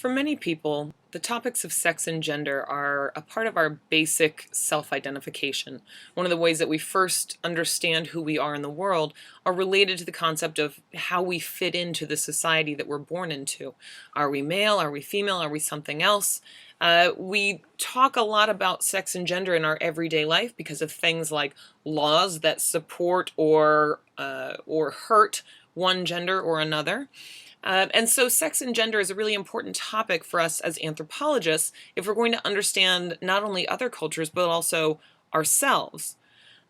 For many people, the topics of sex and gender are a part of our basic self-identification. One of the ways that we first understand who we are in the world are related to the concept of how we fit into the society that we're born into. Are we male? Are we female? Are we something else? We talk a lot about sex and gender in our everyday life because of things like laws that support or hurt one gender or another. And so sex and gender is a really important topic for us as anthropologists if we're going to understand not only other cultures, but also ourselves.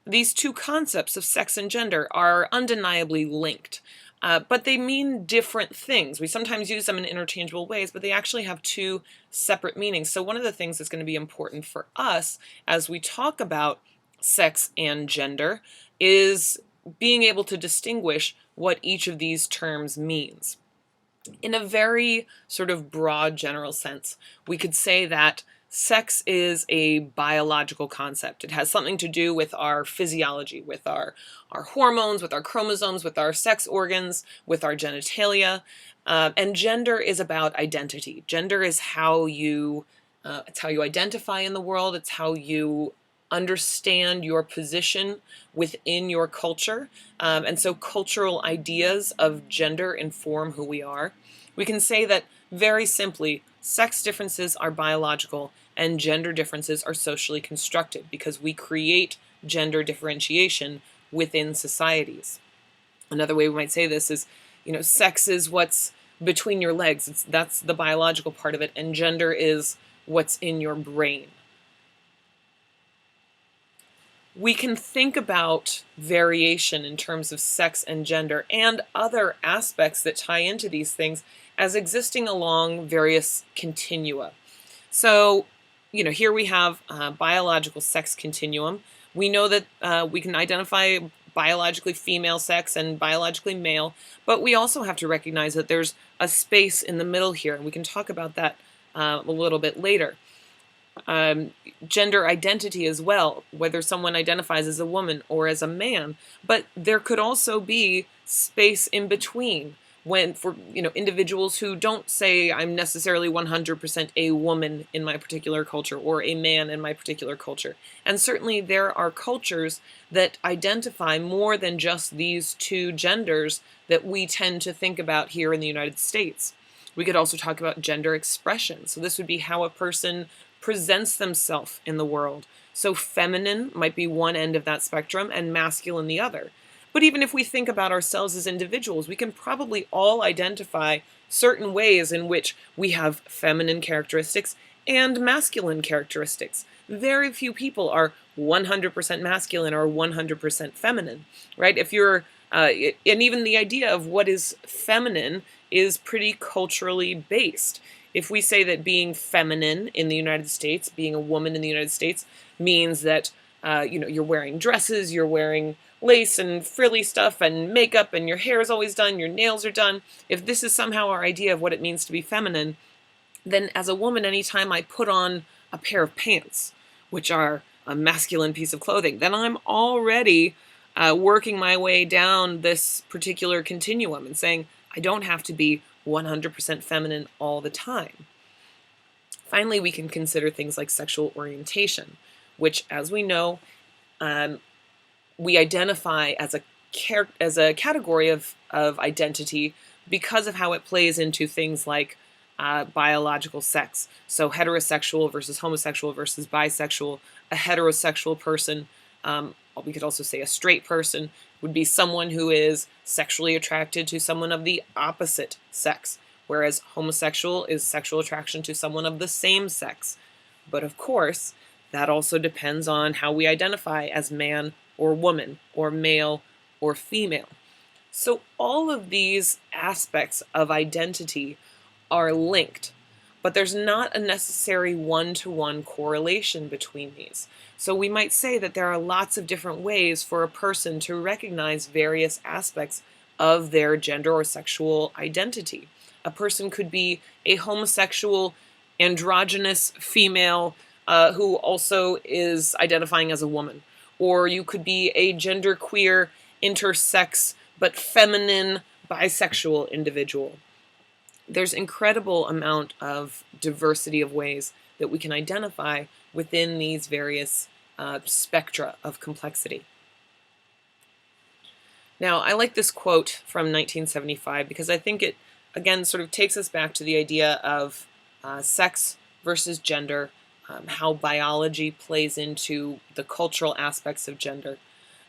These two concepts of sex and gender are undeniably linked, but they mean different things. We sometimes use them in interchangeable ways, but they actually have two separate meanings. So one of the things that's going to be important for us as we talk about sex and gender is being able to distinguish what each of these terms means. In a very sort of broad general sense, we could say that sex is a biological concept. It has something to do with our physiology, with our hormones, with our chromosomes, with our sex organs, with our genitalia. And gender is about identity. Gender is it's how you identify in the world. It's how you understand your position within your culture. And so cultural ideas of gender inform who we are. We can say that very simply, sex differences are biological and gender differences are socially constructed because we create gender differentiation within societies. Another way we might say this is, sex is what's between your legs. That's the biological part of it, and gender is what's in your brain. We can think about variation in terms of sex and gender and other aspects that tie into these things as existing along various continua. So, here we have a biological sex continuum. We know that we can identify biologically female sex and biologically male, but we also have to recognize that there's a space in the middle here, and we can talk about that a little bit later. Gender identity as well, whether someone identifies as a woman or as a man, but there could also be space in between for individuals who don't say I'm necessarily 100% a woman in my particular culture or a man in my particular culture. And certainly there are cultures that identify more than just these two genders that we tend to think about here in the United States. We could also talk about gender expression. So this would be how a person presents themselves in the world. So feminine might be one end of that spectrum and masculine the other. But even if we think about ourselves as individuals, we can probably all identify certain ways in which we have feminine characteristics and masculine characteristics. Very few people are 100% masculine or 100% feminine, right? And even the idea of what is feminine is pretty culturally based. If we say that being feminine in the United States, being a woman in the United States, means that you're wearing dresses, you're wearing lace and frilly stuff and makeup, and your hair is always done, your nails are done. If this is somehow our idea of what it means to be feminine, then as a woman, anytime I put on a pair of pants, which are a masculine piece of clothing, then I'm already working my way down this particular continuum and saying I don't have to be 100% feminine all the time. Finally, we can consider things like sexual orientation, which, as we know, we identify as a category of identity because of how it plays into things like biological sex. So heterosexual versus homosexual versus bisexual. A heterosexual person, we could also say a straight person, would be someone who is sexually attracted to someone of the opposite sex, whereas homosexual is sexual attraction to someone of the same sex. But of course, that also depends on how we identify as man or woman, or male or female. So all of these aspects of identity are linked, but there's not a necessary one-to-one correlation between these. So we might say that there are lots of different ways for a person to recognize various aspects of their gender or sexual identity. A person could be a homosexual, androgynous female who also is identifying as a woman. Or you could be a genderqueer, intersex, but feminine, bisexual individual. There's incredible amount of diversity of ways that we can identify within these various spectra of complexity. Now, I like this quote from 1975 because I think it, again, sort of takes us back to the idea of sex versus gender, how biology plays into the cultural aspects of gender.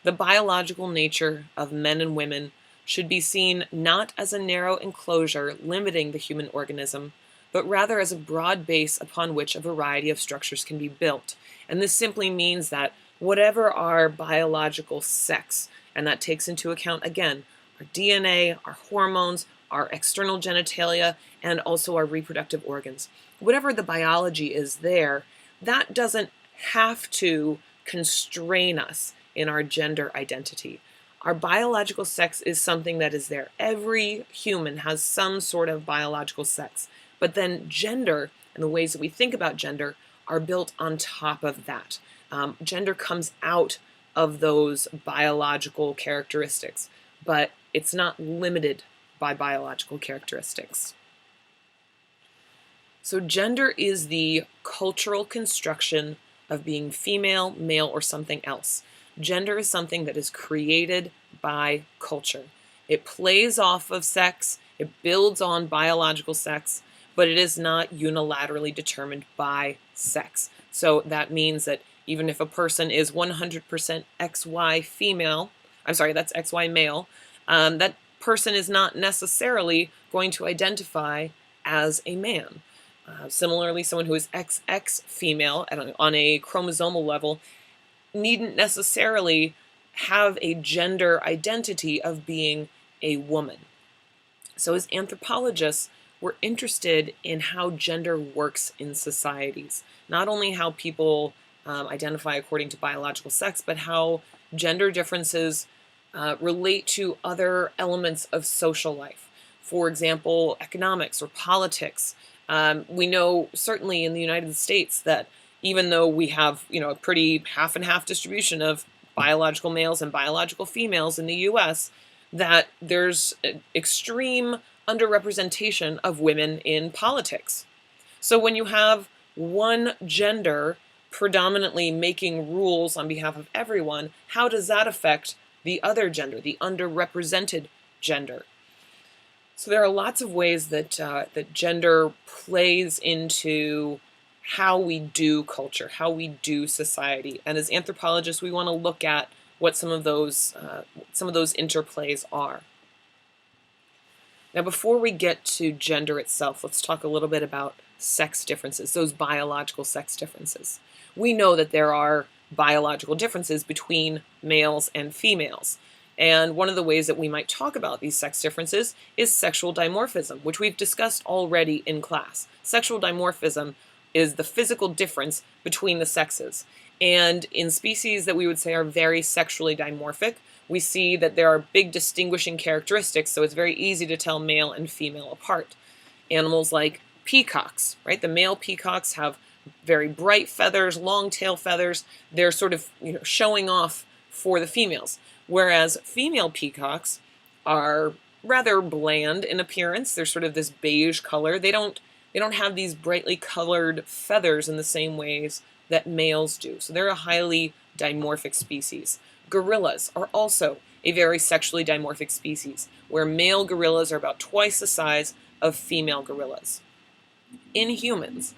The biological nature of men and women should be seen not as a narrow enclosure limiting the human organism, but rather as a broad base upon which a variety of structures can be built. And this simply means that whatever our biological sex, and that takes into account, again, our DNA, our hormones, our external genitalia, and also our reproductive organs. Whatever the biology is there, that doesn't have to constrain us in our gender identity. Our biological sex is something that is there. Every human has some sort of biological sex. But then gender and the ways that we think about gender are built on top of that. Gender comes out of those biological characteristics, but it's not limited by biological characteristics. So gender is the cultural construction of being female, male, or something else. Gender is something that is created by culture. It plays off of sex, it builds on biological sex, but it is not unilaterally determined by sex. So that means that even if a person is 100% XY female, I'm sorry, that's XY male, that person is not necessarily going to identify as a man. Similarly, someone who is XX female on a chromosomal level needn't necessarily have a gender identity of being a woman. So as anthropologists, we're interested in how gender works in societies. Not only how people identify according to biological sex, but how gender differences relate to other elements of social life. For example, economics or politics. We know certainly in the United States that even though we have, a pretty half and half distribution of biological males and biological females in the US, that there's extreme underrepresentation of women in politics. So when you have one gender predominantly making rules on behalf of everyone, how does that affect the other gender, the underrepresented gender? So there are lots of ways that that gender plays into how we do culture, how we do society. And as anthropologists, we want to look at what some of those interplays are. Now, before we get to gender itself, let's talk a little bit about sex differences, those biological sex differences. We know that there are biological differences between males and females. And one of the ways that we might talk about these sex differences is sexual dimorphism, which we've discussed already in class. Sexual dimorphism is the physical difference between the sexes. And in species that we would say are very sexually dimorphic, we see that there are big distinguishing characteristics, so it's very easy to tell male and female apart. Animals like peacocks, right? The male peacocks have very bright feathers, long tail feathers. They're sort of, showing off for the females. Whereas female peacocks are rather bland in appearance. They're sort of this beige color. They don't have these brightly colored feathers in the same ways that males do. So they're a highly dimorphic species. Gorillas are also a very sexually dimorphic species, where male gorillas are about twice the size of female gorillas. In humans,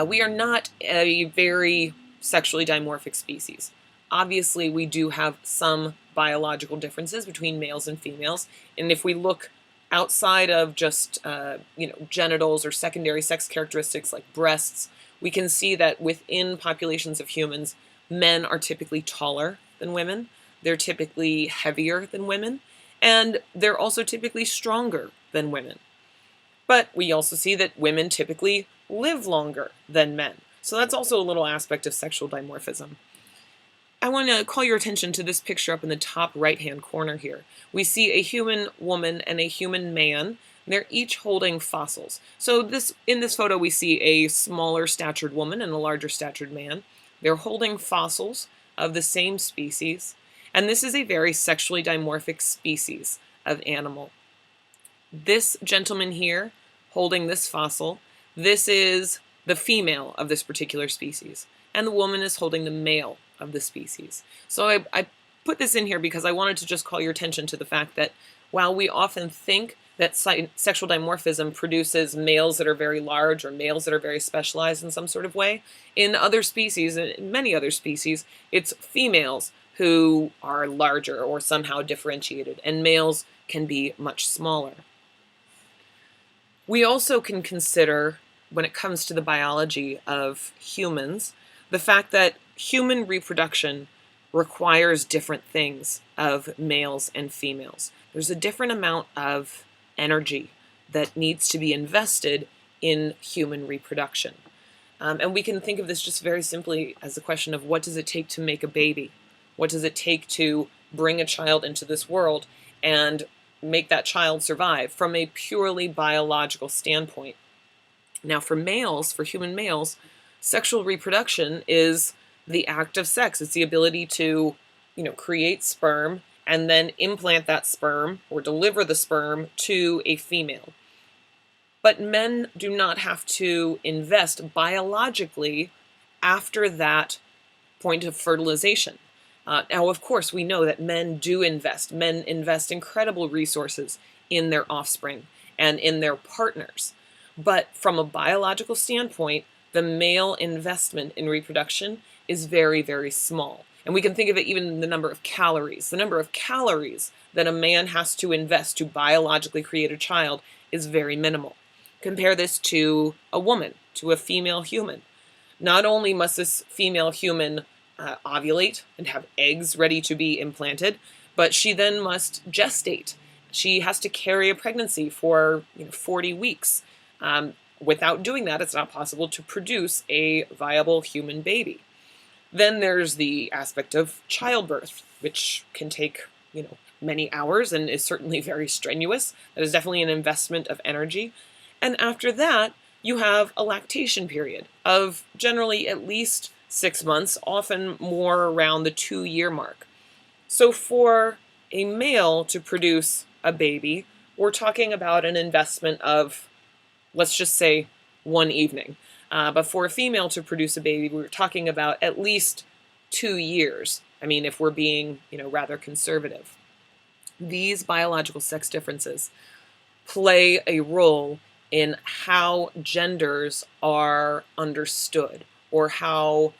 we are not a very sexually dimorphic species. Obviously, we do have some biological differences between males and females, and if we look outside of just genitals or secondary sex characteristics like breasts, we can see that within populations of humans, men are typically taller than women, they're typically heavier than women, and they're also typically stronger than women. But we also see that women typically live longer than men. So that's also a little aspect of sexual dimorphism. I want to call your attention to this picture up in the top right-hand corner here. We see a human woman and a human man. They're each holding fossils. So in this photo, we see a smaller statured woman and a larger statured man. They're holding fossils of the same species, and this is a very sexually dimorphic species of animal. This gentleman here holding this fossil, this is the female of this particular species, and the woman is holding the male of the species. So I put this in here because I wanted to just call your attention to the fact that while we often think that sexual dimorphism produces males that are very large or males that are very specialized in some sort of way, in other species, in many other species, it's females who are larger or somehow differentiated, and males can be much smaller. We also can consider, when it comes to the biology of humans, the fact that human reproduction requires different things of males and females. There's a different amount of energy that needs to be invested in human reproduction. And we can think of this just very simply as the question of what does it take to make a baby? What does it take to bring a child into this world and make that child survive from a purely biological standpoint? Now, for males, for human males, sexual reproduction is the act of sex. It's the ability to, create sperm and then implant that sperm or deliver the sperm to a female. But men do not have to invest biologically after that point of fertilization. Now, of course, we know that men do invest. Men invest incredible resources in their offspring and in their partners. But from a biological standpoint, the male investment in reproduction is very, very small. And we can think of it even in the number of calories. The number of calories that a man has to invest to biologically create a child is very minimal. Compare this to a woman, to a female human. Not only must this female human ovulate and have eggs ready to be implanted, but she then must gestate. She has to carry a pregnancy for 40 weeks. Without doing that, it's not possible to produce a viable human baby. Then there's the aspect of childbirth, which can take, many hours and is certainly very strenuous. That is definitely an investment of energy. And after that, you have a lactation period of generally at least 6 months, often more around the 2-year mark. So for a male to produce a baby, we're talking about an investment of, let's just say, 1 evening. But for a female to produce a baby, we're talking about at least 2 years. I mean, if we're being, rather conservative. These biological sex differences play a role in how genders are understood or how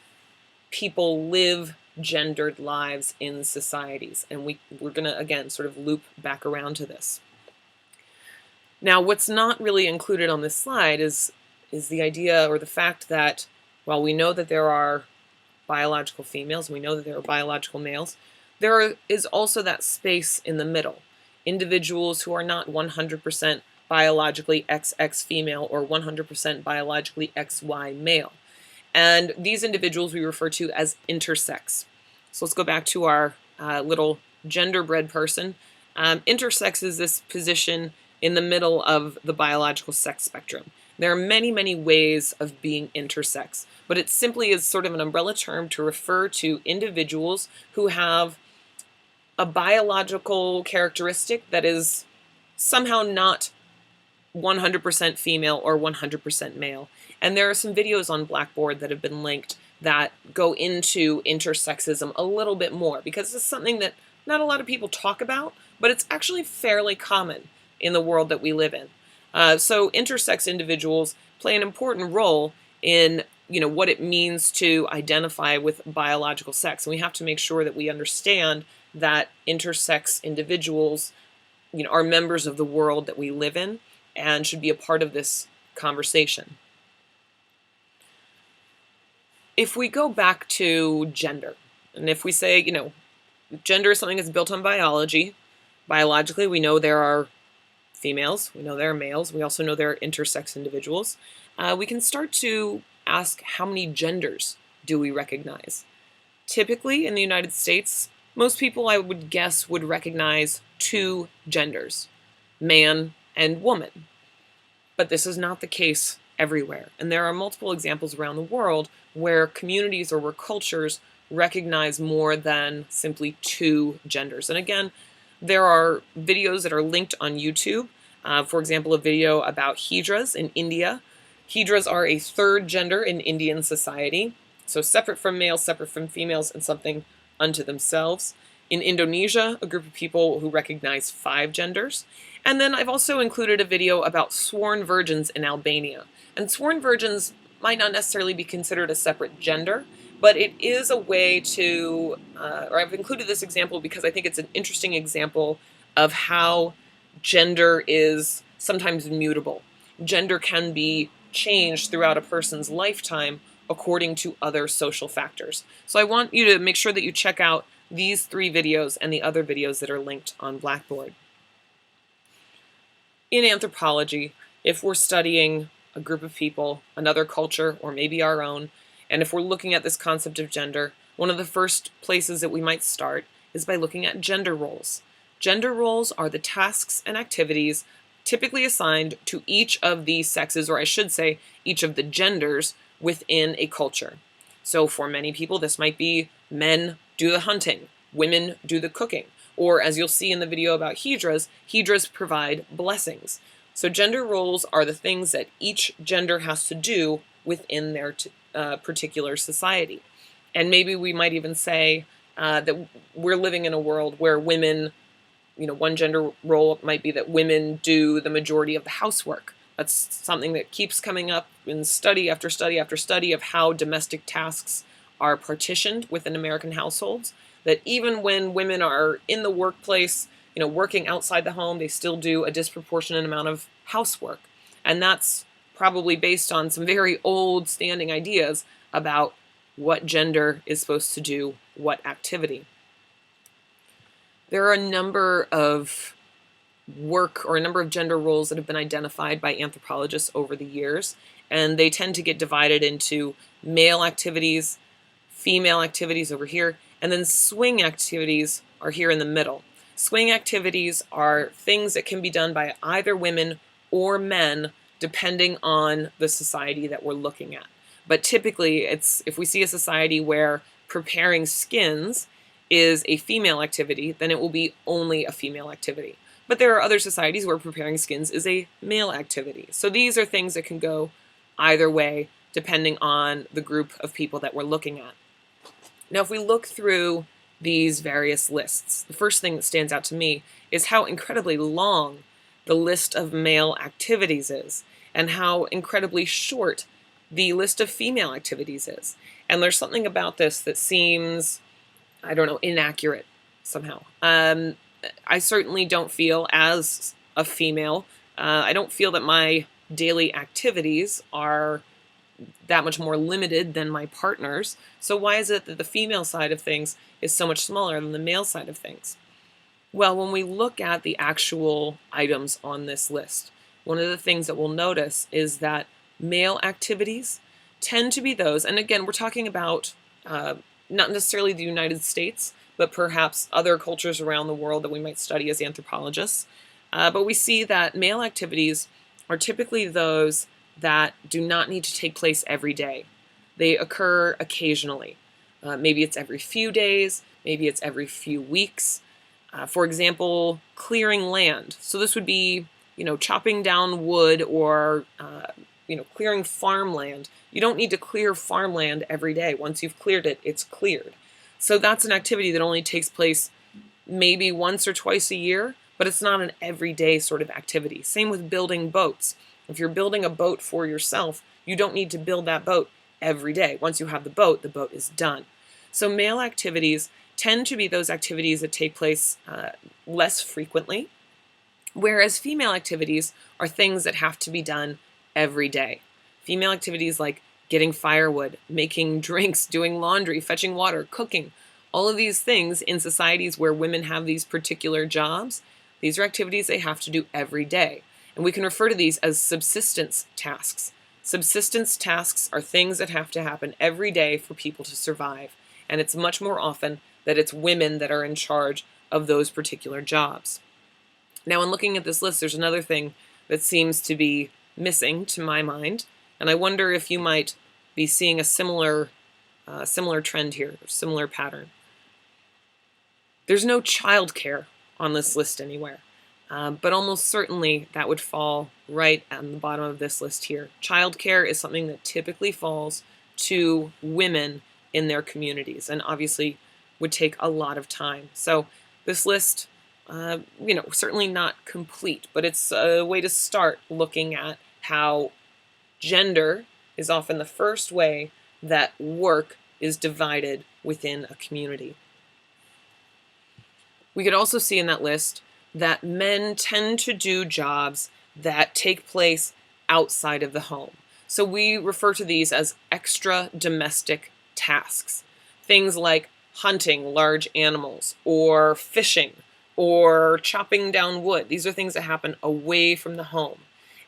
people live gendered lives in societies. And we're going to, again, sort of loop back around to this. Now, what's not really included on this slide is the idea or the fact that while we know that there are biological females, we know that there are biological males, there is also that space in the middle. Individuals who are not 100% biologically XX female or 100% biologically XY male. And these individuals we refer to as intersex. So let's go back to our little genderbread person. Intersex is this position in the middle of the biological sex spectrum. There are many, many ways of being intersex, but it simply is sort of an umbrella term to refer to individuals who have a biological characteristic that is somehow not 100% female or 100% male. And there are some videos on Blackboard that have been linked that go into intersexism a little bit more, because it's something that not a lot of people talk about, but it's actually fairly common in the world that we live in. So intersex individuals play an important role in what it means to identify with biological sex. And we have to make sure that we understand that intersex individuals are members of the world that we live in and should be a part of this conversation. If we go back to gender, and if we say, gender is something that's built on biology, biologically we know there are females, we know there are males, we also know there are intersex individuals, we can start to ask how many genders do we recognize. Typically in the United States, most people I would guess would recognize 2 genders, man and woman. But this is not the case everywhere. And there are multiple examples around the world where communities or where cultures recognize more than simply 2 genders. And again, there are videos that are linked on YouTube For example, a video about hijras in India. Hijras are a third gender in Indian society, so separate from males, separate from females, and something unto themselves. In Indonesia, a group of people who recognize 5 genders. And then I've also included a video about sworn virgins in Albania. And sworn virgins might not necessarily be considered a separate gender, but it is a way to, or I've included this example because I think it's an interesting example of how gender is sometimes mutable. Gender can be changed throughout a person's lifetime according to other social factors. So I want you to make sure that you check out these 3 videos and the other videos that are linked on Blackboard. In anthropology, if we're studying a group of people, another culture, or maybe our own, and if we're looking at this concept of gender, one of the first places that we might start is by looking at gender roles. Gender roles are the tasks and activities typically assigned to each of the sexes, or I should say, each of the genders within a culture. So for many people, this might be men do the hunting, women do the cooking, or as you'll see in the video about hijras, hijras provide blessings. So gender roles are the things that each gender has to do within their particular society. And maybe we might even say that we're living in a world where women, one gender role might be that women do the majority of the housework. That's something that keeps coming up in study after study after study of how domestic tasks are partitioned within American households, that even when women are in the workplace, working outside the home, they still do a disproportionate amount of housework. And that's probably based on some very old standing ideas about what gender is supposed to do what activity. There are a number of gender roles that have been identified by anthropologists over the years, and they tend to get divided into male activities, female activities over here, and then swing activities are here in the middle. Swing activities are things that can be done by either women or men depending on the society that we're looking at. But typically, if we see a society where preparing skins is a female activity, then it will be only a female activity. But there are other societies where preparing skins is a male activity. So these are things that can go either way depending on the group of people that we're looking at. Now, if we look through these various lists, the first thing that stands out to me is how incredibly long the list of male activities is, and how incredibly short the list of female activities is. And there's something about this that seems, inaccurate somehow. I certainly don't feel, as a female, I don't feel that my daily activities are that much more limited than my partner's. So why is it that the female side of things is so much smaller than the male side of things? Well, when we look at the actual items on this list, one of the things that we'll notice is that male activities tend to be those, and again, we're talking about not necessarily the United States, but perhaps other cultures around the world that we might study as anthropologists. But we see that male activities are typically those that do not need to take place every day. They occur occasionally. Maybe it's every few days, maybe it's every few weeks. For example, clearing land. So this would be, chopping down wood or, clearing farmland. You don't need to clear farmland every day. Once you've cleared it, it's cleared. So that's an activity that only takes place maybe once or twice a year, but it's not an everyday sort of activity. Same with building boats. If you're building a boat for yourself, you don't need to build that boat every day. Once you have the boat is done. So male activities tend to be those activities that take place less frequently, whereas female activities are things that have to be done every day. Female activities like getting firewood, making drinks, doing laundry, fetching water, cooking, all of these things in societies where women have these particular jobs, these are activities they have to do every day. And we can refer to these as subsistence tasks. Subsistence tasks are things that have to happen every day for people to survive. And it's much more often that it's women that are in charge of those particular jobs. Now, in looking at this list, there's another thing that seems to be missing to my mind. And I wonder if you might be seeing a similar trend here, or similar pattern. There's no childcare on this list anywhere. But almost certainly that would fall right on the bottom of this list here. Childcare is something that typically falls to women in their communities, and obviously would take a lot of time. So this list, certainly not complete, but it's a way to start looking at how gender is often the first way that work is divided within a community. We could also see in that list that men tend to do jobs that take place outside of the home. So we refer to these as extra domestic tasks. Things like hunting large animals, or fishing, or chopping down wood. These are things that happen away from the home.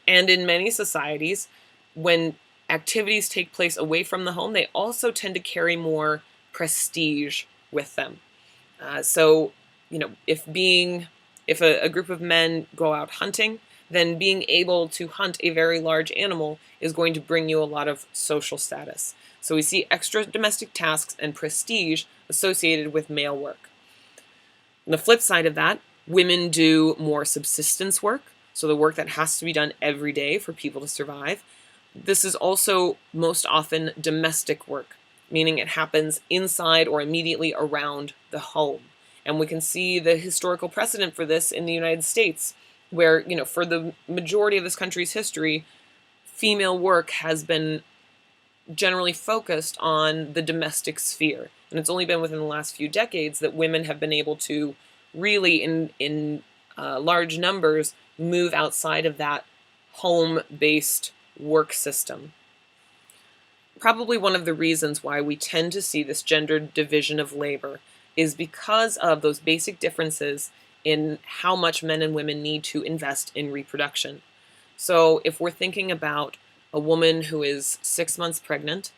And in many societies, when activities take place away from the home, they also tend to carry more prestige with them. So, if a group of men go out hunting, then being able to hunt a very large animal is going to bring you a lot of social status. So we see extra domestic tasks and prestige associated with male work. On the flip side of that, women do more subsistence work, so the work that has to be done every day for people to survive. This is also most often domestic work, meaning it happens inside or immediately around the home. And we can see the historical precedent for this in the United States, where, for the majority of this country's history, female work has been generally focused on the domestic sphere. And it's only been within the last few decades that women have been able to really, in large numbers, move outside of that home-based work system. Probably one of the reasons why we tend to see this gendered division of labor is because of those basic differences in how much men and women need to invest in reproduction. So if we're thinking about a woman who is 6 months pregnant,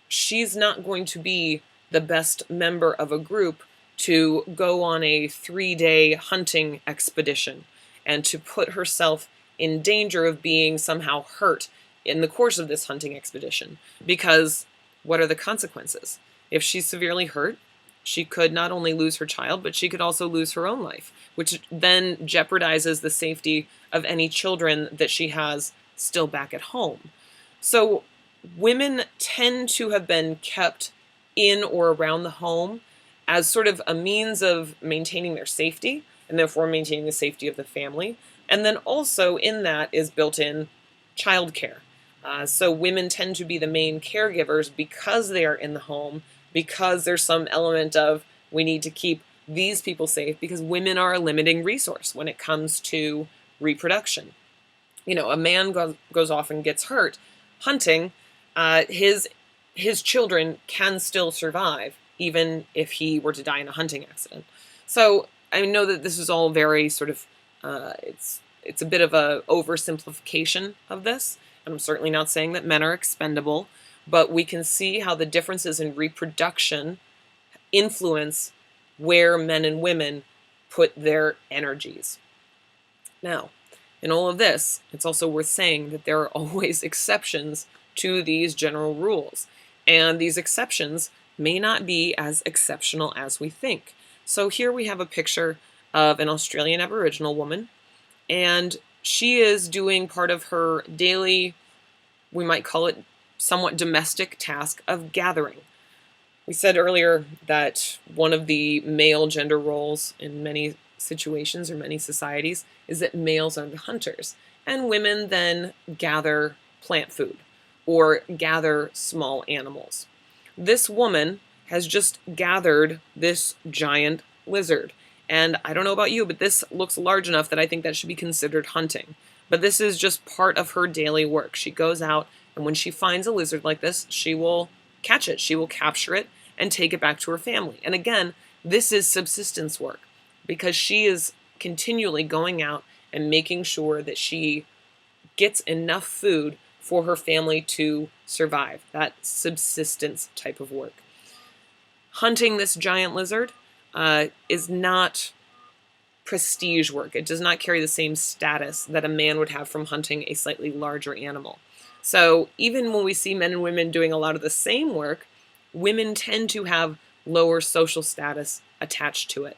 she's not going to be the best member of a group to go on a 3-day hunting expedition and to put herself in danger of being somehow hurt in the course of this hunting expedition. Because what are the consequences? If she's severely hurt, she could not only lose her child, but she could also lose her own life, which then jeopardizes the safety of any children that she has still back at home. So women tend to have been kept in or around the home as sort of a means of maintaining their safety, and therefore maintaining the safety of the family. And then also in that is built in childcare. So women tend to be the main caregivers because they are in the home, because there's some element of we need to keep these people safe, because women are a limiting resource when it comes to reproduction. A man goes off and gets hurt hunting, his children can still survive even if he were to die in a hunting accident. So I know that this is all very sort of it's a bit of a oversimplification of this, and I'm certainly not saying that men are expendable, but we can see how the differences in reproduction influence where men and women put their energies. Now, in all of this, it's also worth saying that there are always exceptions to these general rules, and these exceptions may not be as exceptional as we think. So here we have a picture of an Australian Aboriginal woman, and she is doing part of her daily, we might call it somewhat domestic task of gathering. We said earlier that one of the male gender roles in many situations or many societies is that males are the hunters, and women then gather plant food or gather small animals. This woman has just gathered this giant lizard, and I don't know about you, but this looks large enough that I think that should be considered hunting. But this is just part of her daily work. She goes out, and when she finds a lizard like this, she will catch it, she will capture it, and take it back to her family. And again, this is subsistence work, because she is continually going out and making sure that she gets enough food for her family to survive. That subsistence type of work. Hunting this giant lizard is not prestige work. It does not carry the same status that a man would have from hunting a slightly larger animal. So even when we see men and women doing a lot of the same work, women tend to have lower social status attached to it.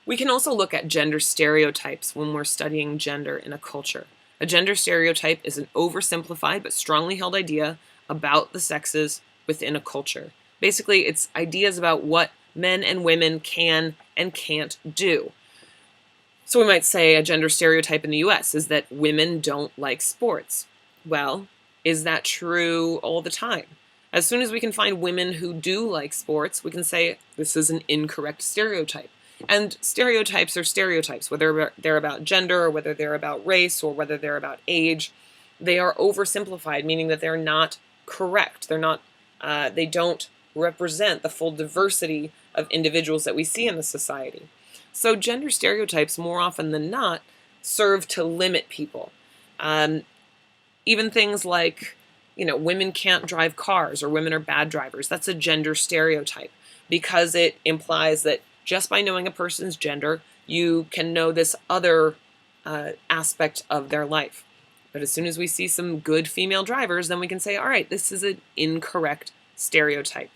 We can also look at gender stereotypes when we're studying gender in a culture. A gender stereotype is an oversimplified but strongly held idea about the sexes within a culture. Basically, it's ideas about what men and women can and can't do. So we might say a gender stereotype in the US is that women don't like sports. Well, is that true all the time? As soon as we can find women who do like sports, we can say this is an incorrect stereotype. And stereotypes are stereotypes, whether they're about gender or whether they're about race or whether they're about age. They are oversimplified, meaning that they're not correct. They don't represent the full diversity of individuals that we see in the society. So gender stereotypes, more often than not, serve to limit people. Even things like, women can't drive cars or women are bad drivers. That's a gender stereotype because it implies that just by knowing a person's gender, you can know this other aspect of their life. But as soon as we see some good female drivers, then we can say, all right, this is an incorrect stereotype.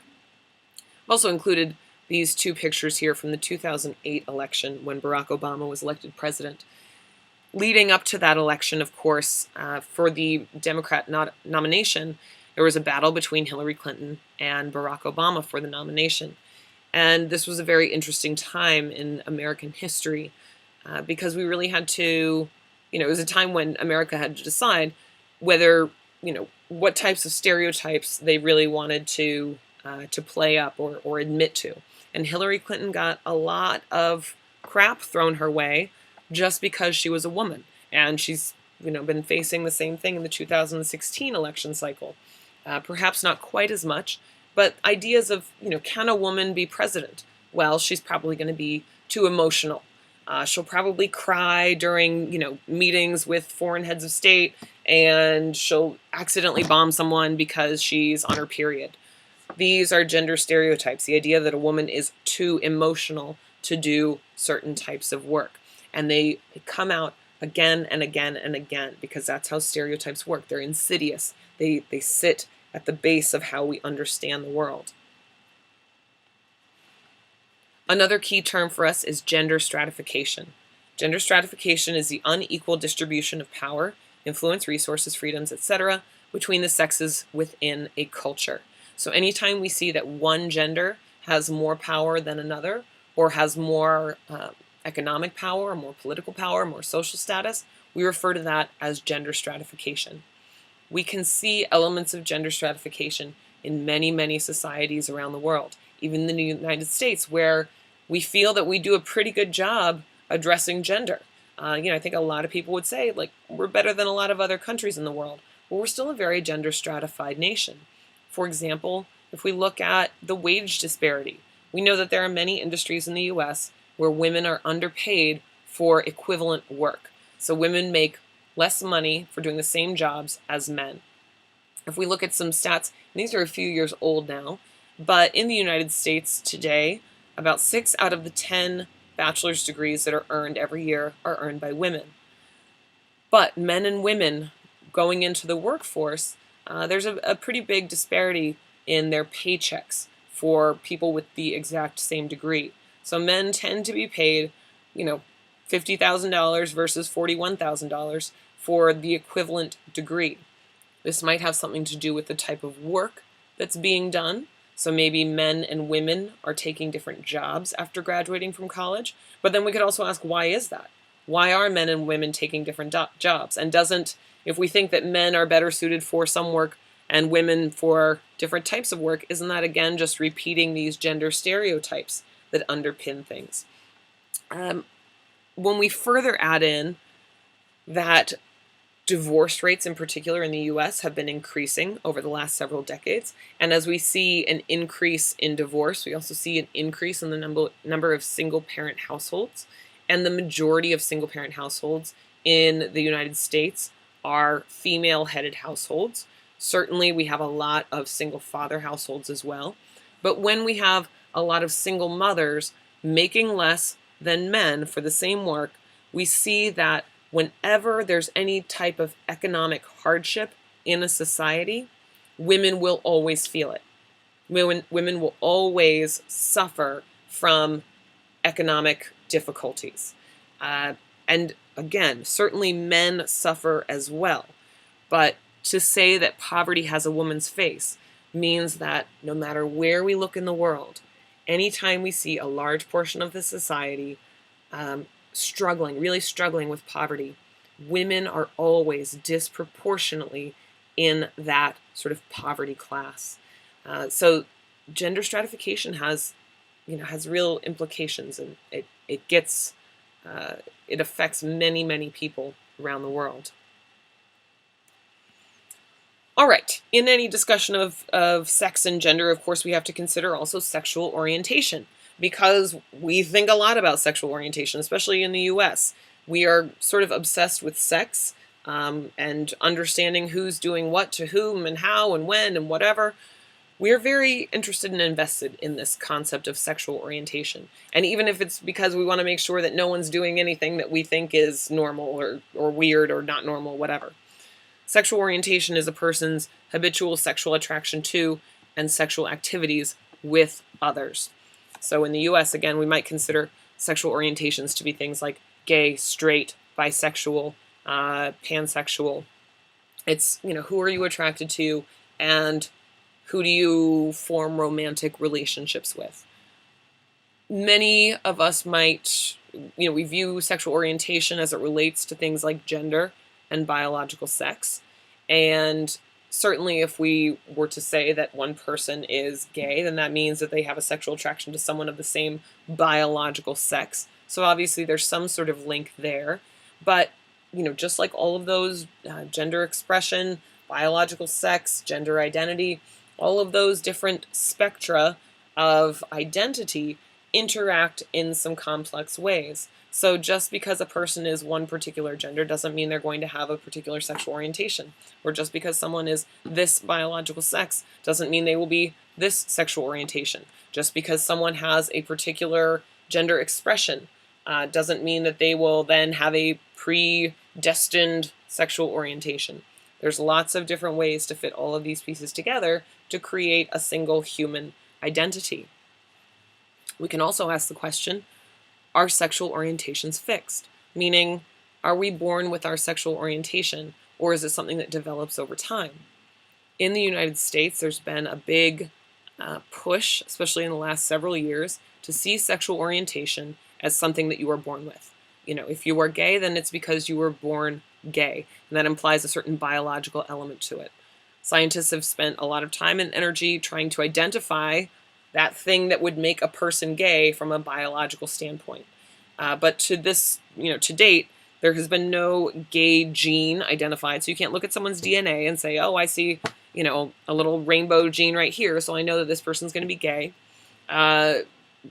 I've also included these two pictures here from the 2008 election when Barack Obama was elected president. Leading up to that election, of course, for the Democrat nomination, there was a battle between Hillary Clinton and Barack Obama for the nomination. And this was a very interesting time in American history because we really had to, it was a time when America had to decide whether, what types of stereotypes they really wanted to play up or admit to. And Hillary Clinton got a lot of crap thrown her way just because she was a woman. And she's, been facing the same thing in the 2016 election cycle. Perhaps not quite as much, but ideas of, can a woman be president? Well, she's probably going to be too emotional. She'll probably cry during, meetings with foreign heads of state, and she'll accidentally bomb someone because she's on her period. These are gender stereotypes, the idea that a woman is too emotional to do certain types of work. And they come out again and again and again because that's how stereotypes work. They're insidious. They sit at the base of how we understand the world. Another key term for us is gender stratification. Gender stratification is the unequal distribution of power, influence, resources, freedoms, etc. between the sexes within a culture. So anytime we see that one gender has more power than another, or has more economic power, or more political power, more social status, we refer to that as gender stratification. We can see elements of gender stratification in many, many societies around the world, even in the United States, where we feel that we do a pretty good job addressing gender. I think a lot of people would say, we're better than a lot of other countries in the world, but we're still a very gender stratified nation. For example, if we look at the wage disparity, we know that there are many industries in the US where women are underpaid for equivalent work. So women make less money for doing the same jobs as men. If we look at some stats, and these are a few years old now, but in the United States today, about 6 out of the 10 bachelor's degrees that are earned every year are earned by women. But men and women going into the workforce, there's a pretty big disparity in their paychecks for people with the exact same degree. So men tend to be paid, $50,000 versus $41,000 for the equivalent degree. This might have something to do with the type of work that's being done. So maybe men and women are taking different jobs after graduating from college. But then we could also ask, why is that? Why are men and women taking different jobs? And if we think that men are better suited for some work and women for different types of work, isn't that again just repeating these gender stereotypes that underpin things? When we further add in that divorce rates in particular in the US have been increasing over the last several decades, and as we see an increase in divorce, we also see an increase in the number of single-parent households, and the majority of single-parent households in the United States are female-headed households. Certainly we have a lot of single-father households as well, but when we have a lot of single mothers making less than men for the same work, we see that whenever there's any type of economic hardship in a society, women will always feel it. Women will always suffer from economic difficulties. And again, certainly men suffer as well. But to say that poverty has a woman's face means that no matter where we look in the world, anytime we see a large portion of the society struggling, really struggling with poverty, women are always disproportionately in that sort of poverty class. So gender stratification has real implications, and it affects many, many people around the world. All right, in any discussion of sex and gender, of course, we have to consider also sexual orientation, because we think a lot about sexual orientation, especially in the US. We are sort of obsessed with sex and understanding who's doing what to whom and how and when and whatever. We're very interested and invested in this concept of sexual orientation. And even if it's because we want to make sure that no one's doing anything that we think is normal or weird or not normal, whatever. Sexual orientation is a person's habitual sexual attraction to and sexual activities with others. So in the US, again, we might consider sexual orientations to be things like gay, straight, bisexual, pansexual. It's, who are you attracted to and who do you form romantic relationships with? Many of us might, we view sexual orientation as it relates to things like gender and biological sex. And certainly if we were to say that one person is gay, then that means that they have a sexual attraction to someone of the same biological sex. So obviously there's some sort of link there. But, just like all of those, gender expression, biological sex, gender identity, all of those different spectra of identity interact in some complex ways. So just because a person is one particular gender doesn't mean they're going to have a particular sexual orientation. Or just because someone is this biological sex doesn't mean they will be this sexual orientation. Just because someone has a particular gender expression doesn't mean that they will then have a predestined sexual orientation. There's lots of different ways to fit all of these pieces together to create a single human identity. We can also ask the question, are sexual orientations fixed? Meaning, are we born with our sexual orientation, or is it something that develops over time? In the United States, there's been a big push, especially in the last several years, to see sexual orientation as something that you are born with. If you are gay, then it's because you were born gay, and that implies a certain biological element to it. Scientists have spent a lot of time and energy trying to identify that thing that would make a person gay from a biological standpoint. But to date, there has been no gay gene identified. So you can't look at someone's DNA and say, oh, I see, a little rainbow gene right here, so I know that this person's going to be gay.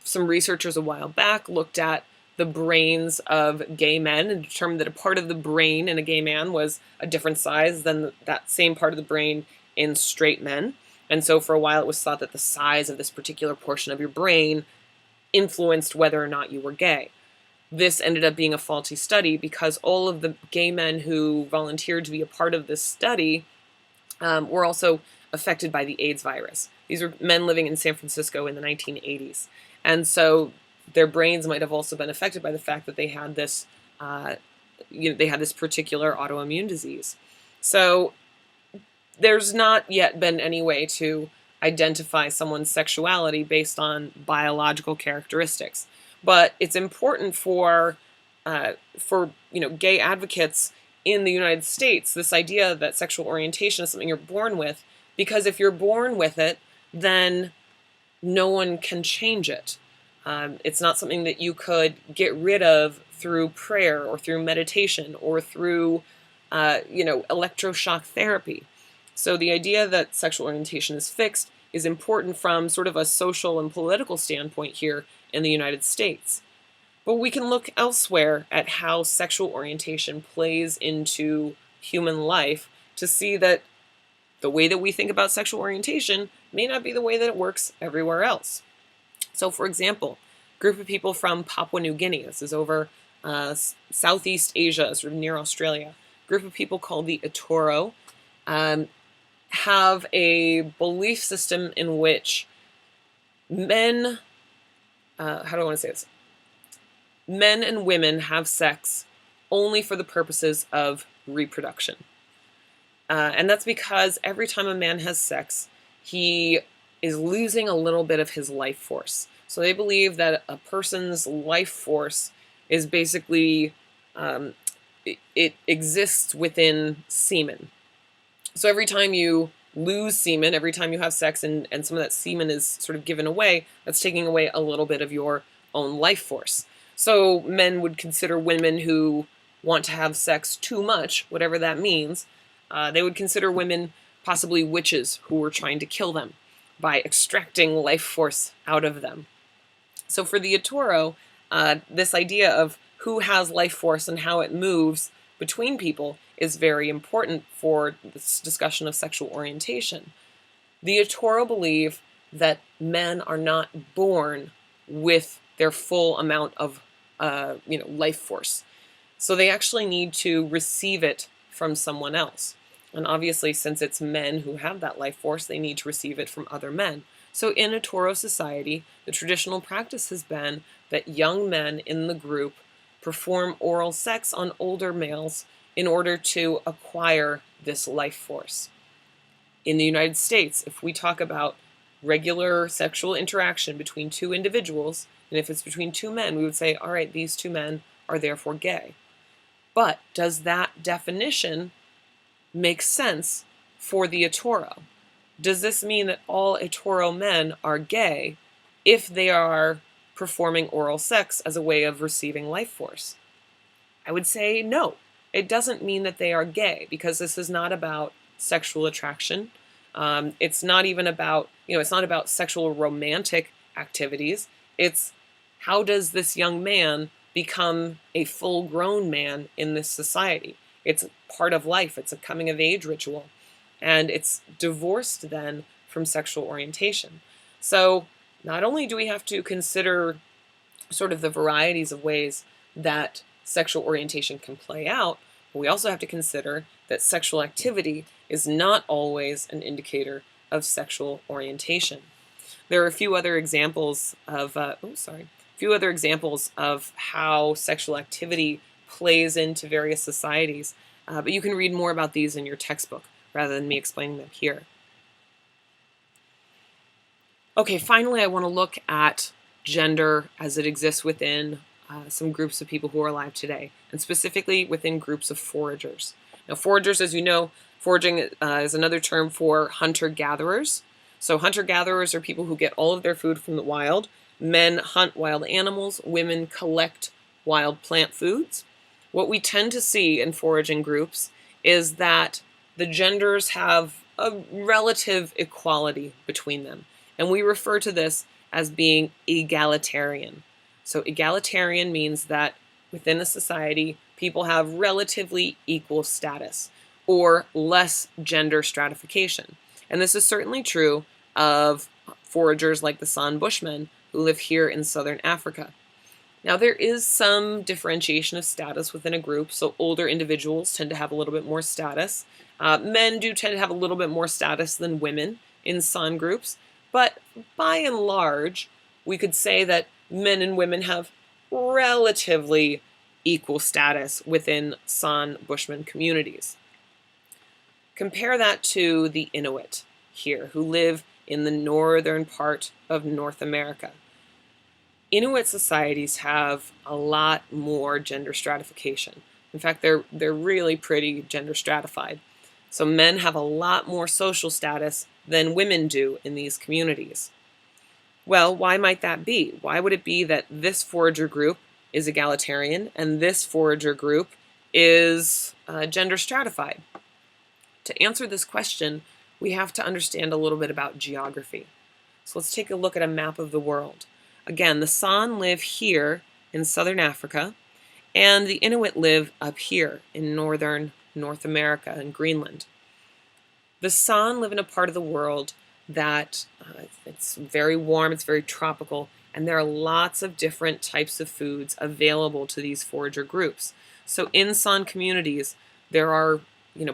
Some researchers a while back looked at the brains of gay men and determined that a part of the brain in a gay man was a different size than that same part of the brain in straight men. And so for a while it was thought that the size of this particular portion of your brain influenced whether or not you were gay. This ended up being a faulty study because all of the gay men who volunteered to be a part of this study were also affected by the AIDS virus. These were men living in San Francisco in the 1980s. And so their brains might have also been affected by the fact that they had this, particular autoimmune disease. So there's not yet been any way to identify someone's sexuality based on biological characteristics. But it's important for gay advocates in the United States, this idea that sexual orientation is something you're born with, because if you're born with it, then no one can change it. It's not something that you could get rid of through prayer or through meditation or through, electroshock therapy. So the idea that sexual orientation is fixed is important from sort of a social and political standpoint here in the United States. But we can look elsewhere at how sexual orientation plays into human life to see that the way that we think about sexual orientation may not be the way that it works everywhere else. So, for example, a group of people from Papua New Guinea, this is over Southeast Asia, sort of near Australia, a group of people called the Etoro, have a belief system in which men, how do I want to say this? men and women have sex only for the purposes of reproduction. And that's because every time a man has sex, he is losing a little bit of his life force. So they believe that a person's life force is basically, it exists within semen. So every time you lose semen, every time you have sex and some of that semen is sort of given away, that's taking away a little bit of your own life force. So men would consider women who want to have sex too much, whatever that means, they would consider women possibly witches who were trying to kill them by extracting life force out of them. So for the Atoro, this idea of who has life force and how it moves between people is very important for this discussion of sexual orientation. The Atoro believe that men are not born with their full amount of life force. So they actually need to receive it from someone else. And obviously, since it's men who have that life force, they need to receive it from other men. So in a Toro society, the traditional practice has been that young men in the group perform oral sex on older males in order to acquire this life force. In the United States, if we talk about regular sexual interaction between two individuals, and if it's between two men, we would say, all right, these two men are therefore gay. But does that definition make sense for the Atoro? Does this mean that all Atoro men are gay if they are performing oral sex as a way of receiving life force? I would say no. It doesn't mean that they are gay, because this is not about sexual attraction. It's not even about, it's not about sexual romantic activities. It's how does this young man become a full-grown man in this society? It's part of life. It's a coming-of-age ritual. And it's divorced then from sexual orientation. So not only do we have to consider sort of the varieties of ways that sexual orientation can play out, but we also have to consider that sexual activity is not always an indicator of sexual orientation. There are a few other examples of, how sexual activity plays into various societies, but you can read more about these in your textbook rather than me explaining them here. Okay, finally, I want to look at gender as it exists within some groups of people who are alive today, and specifically within groups of foragers. Now, foragers, as you know, foraging is another term for hunter-gatherers. So hunter-gatherers are people who get all of their food from the wild. Men hunt wild animals, women collect wild plant foods. What we tend to see in foraging groups is that the genders have a relative equality between them. And we refer to this as being egalitarian. So egalitarian means that within a society, people have relatively equal status or less gender stratification. And this is certainly true of foragers like the San Bushmen who live here in southern Africa. Now, there is some differentiation of status within a group, so older individuals tend to have a little bit more status. Men do tend to have a little bit more status than women in San groups, but by and large, we could say that men and women have relatively equal status within San Bushman communities. Compare that to the Inuit here, who live in the northern part of North America. Inuit societies have a lot more gender stratification. In fact, they're really pretty gender stratified. So men have a lot more social status than women do in these communities. Well, why might that be? Why would it be that this forager group is egalitarian and this forager group is gender stratified? To answer this question, we have to understand a little bit about geography. So let's take a look at a map of the world. Again, the San live here in southern Africa, and the Inuit live up here in northern North America and Greenland. The San live in a part of the world that it's very warm, it's very tropical, and there are lots of different types of foods available to these forager groups. So in San communities, there are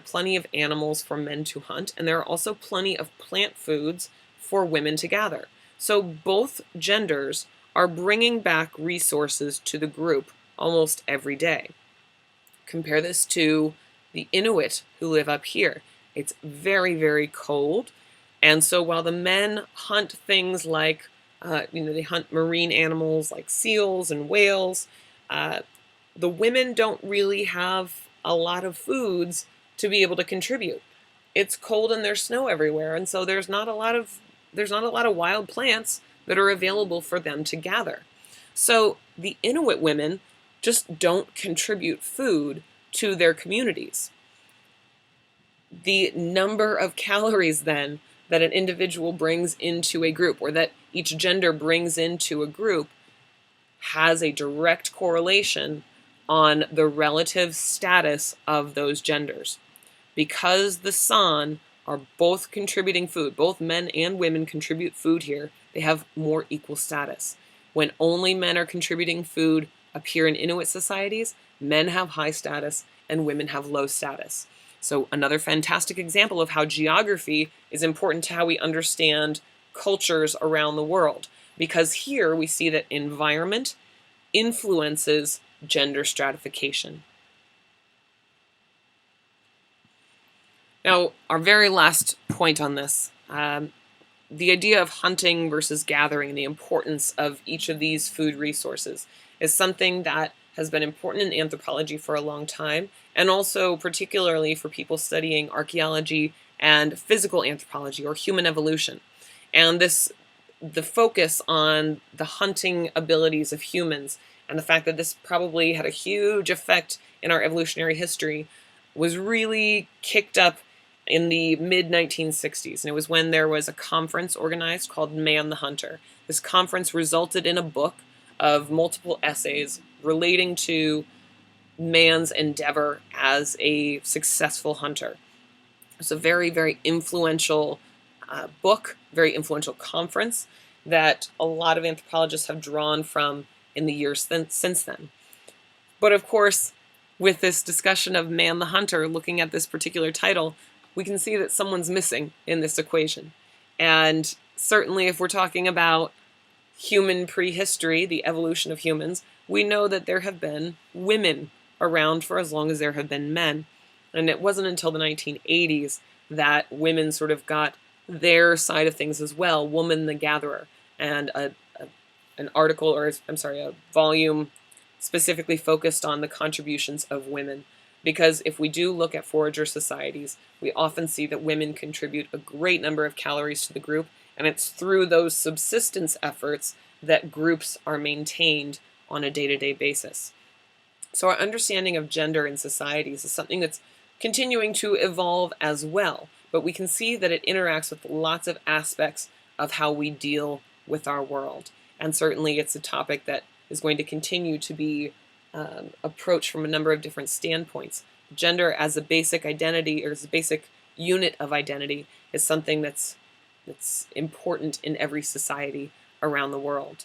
plenty of animals for men to hunt, and there are also plenty of plant foods for women to gather. So both genders are bringing back resources to the group almost every day. Compare this to the Inuit who live up here. It's very, very cold. And so while the men hunt things like, they hunt marine animals like seals and whales, the women don't really have a lot of foods to be able to contribute. It's cold and there's snow everywhere, and so there's not a lot of wild plants that are available for them to gather. So the Inuit women just don't contribute food to their communities. The number of calories then that an individual brings into a group, or that each gender brings into a group, has a direct correlation on the relative status of those genders. Because the San are both contributing food, both men and women contribute food here, they have more equal status. When only men are contributing food up here in Inuit societies, men have high status and women have low status. So another fantastic example of how geography is important to how we understand cultures around the world. Because here we see that environment influences gender stratification. Now, our very last point on this, the idea of hunting versus gathering, the importance of each of these food resources, is something that has been important in anthropology for a long time, and also particularly for people studying archaeology and physical anthropology, or human evolution. And the focus on the hunting abilities of humans, and the fact that this probably had a huge effect in our evolutionary history, was really kicked up in the mid-1960s. And it was when there was a conference organized called Man the Hunter. This conference resulted in a book of multiple essays relating to man's endeavor as a successful hunter. It's a very, very influential book, very influential conference that a lot of anthropologists have drawn from in the years since then. But of course, with this discussion of Man the Hunter, looking at this particular title, we can see that someone's missing in this equation. And certainly if we're talking about human prehistory, the evolution of humans, we know that there have been women around for as long as there have been men. And it wasn't until the 1980s that women sort of got their side of things as well, Woman the Gatherer, and an article, or I'm sorry, a volume specifically focused on the contributions of women. Because if we do look at forager societies, we often see that women contribute a great number of calories to the group, and it's through those subsistence efforts that groups are maintained on a day-to-day basis. So our understanding of gender in societies is something that's continuing to evolve as well, but we can see that it interacts with lots of aspects of how we deal with our world. And certainly it's a topic that is going to continue to be approached from a number of different standpoints. Gender as a basic identity, or as a basic unit of identity, is something that's important in every society around the world.